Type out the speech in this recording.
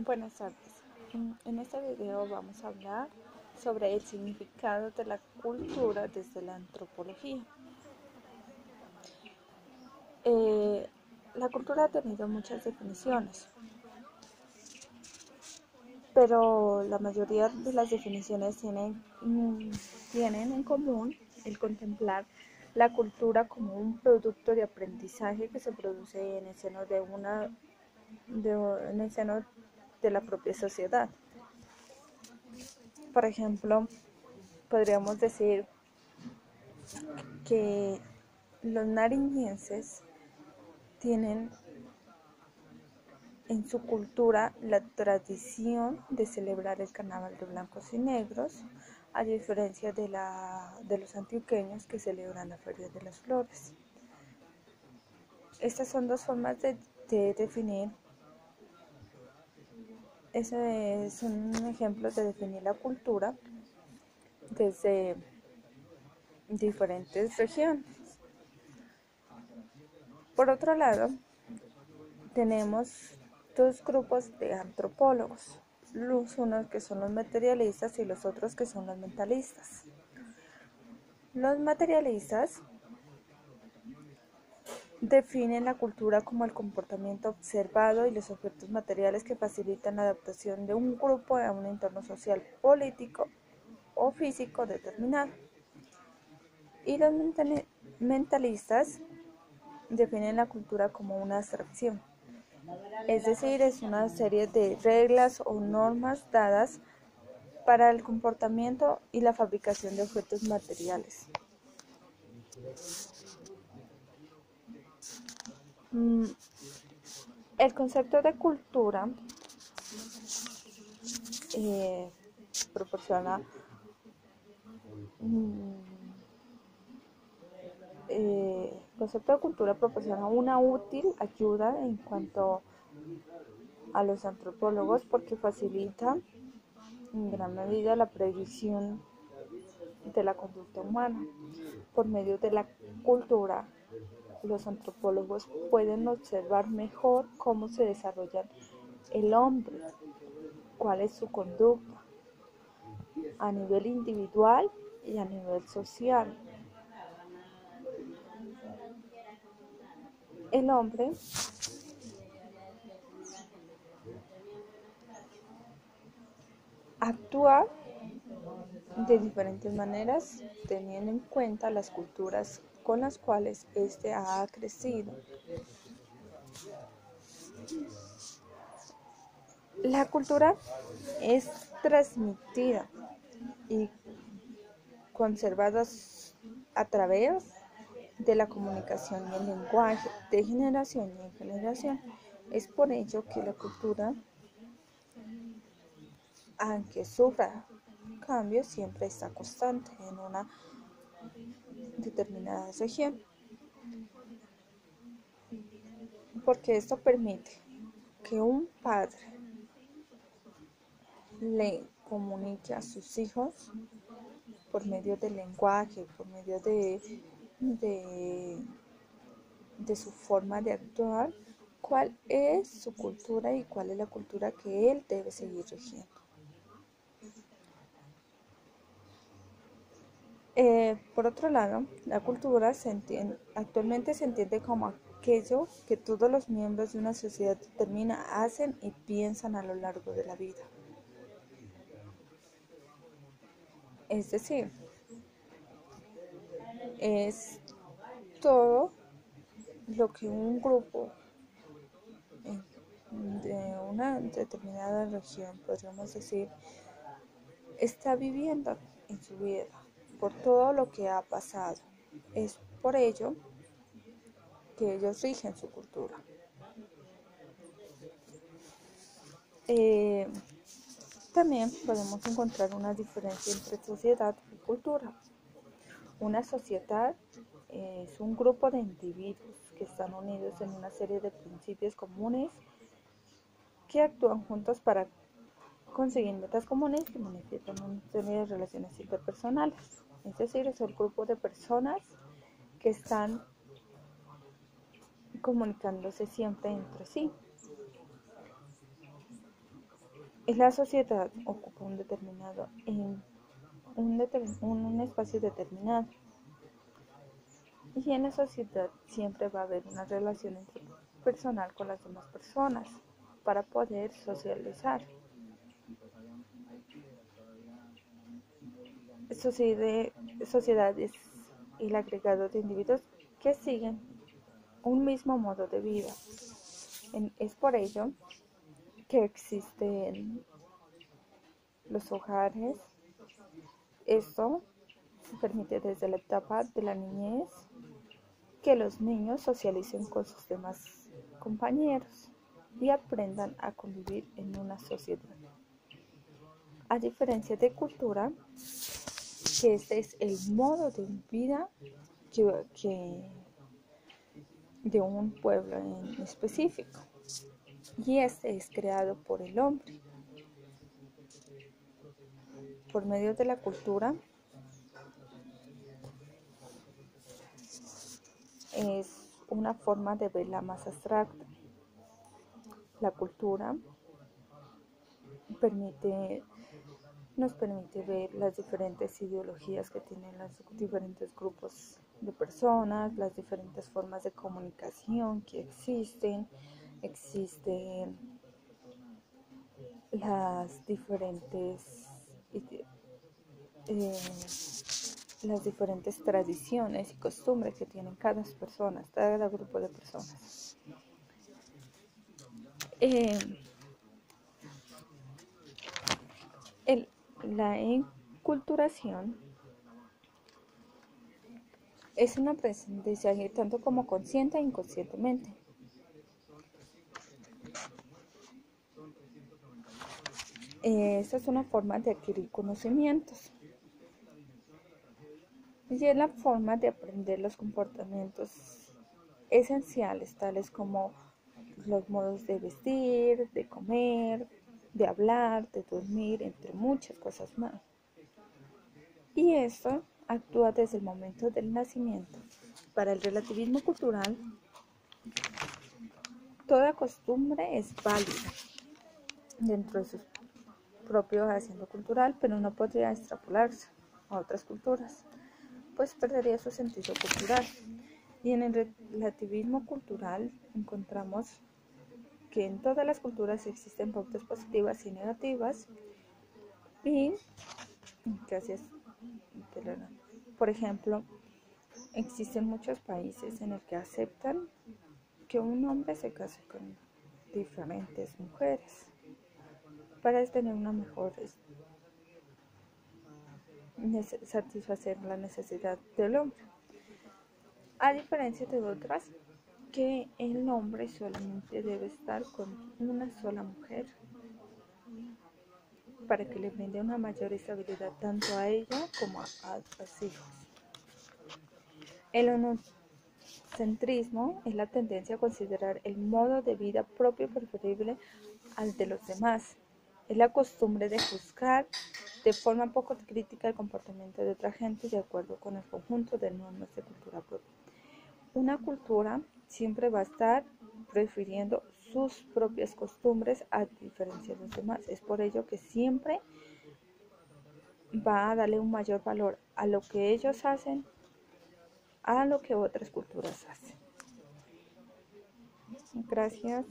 Buenas tardes. En este video vamos a hablar sobre el significado de la cultura desde la antropología. La cultura ha tenido muchas definiciones, pero la mayoría de las definiciones tienen en común el contemplar la cultura como un producto de aprendizaje que se produce en el seno de la propia sociedad. Por ejemplo, podríamos decir que los nariñenses tienen en su cultura la tradición de celebrar el carnaval de blancos y negros, a diferencia de los antioqueños que celebran la Feria de las Flores. Estas son dos formas de definir, son ejemplos de definir la cultura desde diferentes regiones. Por otro lado, tenemos dos grupos de antropólogos, unos que son los materialistas y los otros que son los mentalistas. Los materialistas definen la cultura como el comportamiento observado y los objetos materiales que facilitan la adaptación de un grupo a un entorno social, político o físico determinado. Y los mentalistas definen la cultura como una abstracción, es decir, es una serie de reglas o normas dadas para el comportamiento y la fabricación de objetos materiales. El concepto de cultura proporciona una útil ayuda en cuanto a los antropólogos porque facilita en gran medida la predicción de la conducta humana. Por medio de la cultura, los antropólogos pueden observar mejor cómo se desarrolla el hombre, cuál es su conducta a nivel individual y a nivel social. El hombre actúa de diferentes maneras teniendo en cuenta las culturas con las cuales éste ha crecido. La cultura es transmitida y conservada a través de la comunicación y el lenguaje de generación en generación. Es por ello que la cultura, aunque sufra cambios, siempre está constante en una determinada región, porque esto permite que un padre le comunique a sus hijos por medio del lenguaje, por medio de su forma de actuar, cuál es su cultura y cuál es la cultura que él debe seguir rigiendo. Por otro lado, la cultura actualmente se entiende como aquello que todos los miembros de una sociedad determina, hacen y piensan a lo largo de la vida. Es decir, es todo lo que un grupo de una determinada región, podríamos decir, está viviendo en su vida, por todo lo que ha pasado. Es por ello que ellos rigen su cultura. También podemos encontrar una diferencia entre sociedad y cultura. Una sociedad es un grupo de individuos que están unidos en una serie de principios comunes que actúan juntos para conseguir metas comunes que manifiestan una serie de relaciones interpersonales. Es decir, es el grupo de personas que están comunicándose siempre entre sí. La sociedad ocupa un espacio determinado. Y en la sociedad siempre va a haber una relación personal con las demás personas para poder socializar. Sociedades y el agregado de individuos que siguen un mismo modo de vida. Es por ello que existen los hogares. Esto permite desde la etapa de la niñez que los niños socialicen con sus demás compañeros y aprendan a convivir en una sociedad. A diferencia de cultura, que este es el modo de vida de un pueblo en específico, y este es creado por el hombre. Por medio de la cultura es una forma de verla más abstracta. La cultura nos permite ver las diferentes ideologías que tienen los diferentes grupos de personas, las diferentes formas de comunicación que existen las diferentes tradiciones y costumbres que tienen cada persona, cada grupo de personas. La enculturación es un aprendizaje tanto como consciente e inconscientemente. Esta es una forma de adquirir conocimientos y es la forma de aprender los comportamientos esenciales, tales como los modos de vestir, de comer, de hablar, de dormir, entre muchas cosas más. Y esto actúa desde el momento del nacimiento. Para el relativismo cultural, toda costumbre es válida dentro de su propio haciendo cultural, pero no podría extrapolarse a otras culturas, pues perdería su sentido cultural. Y en el relativismo cultural encontramos que en todas las culturas existen pautas positivas y negativas, y gracias, por ejemplo, existen muchos países en los que aceptan que un hombre se case con diferentes mujeres para tener una mejor satisfacer la necesidad del hombre, a diferencia de otras que el hombre solamente debe estar con una sola mujer para que le brinde una mayor estabilidad tanto a ella como a sus hijos. El onocentrismo es la tendencia a considerar el modo de vida propio preferible al de los demás. Es la costumbre de juzgar de forma poco crítica el comportamiento de otra gente de acuerdo con el conjunto de normas de cultura propia. Una cultura siempre va a estar prefiriendo sus propias costumbres a diferencia de los demás. Es por ello que siempre va a darle un mayor valor a lo que ellos hacen a lo que otras culturas hacen. Gracias.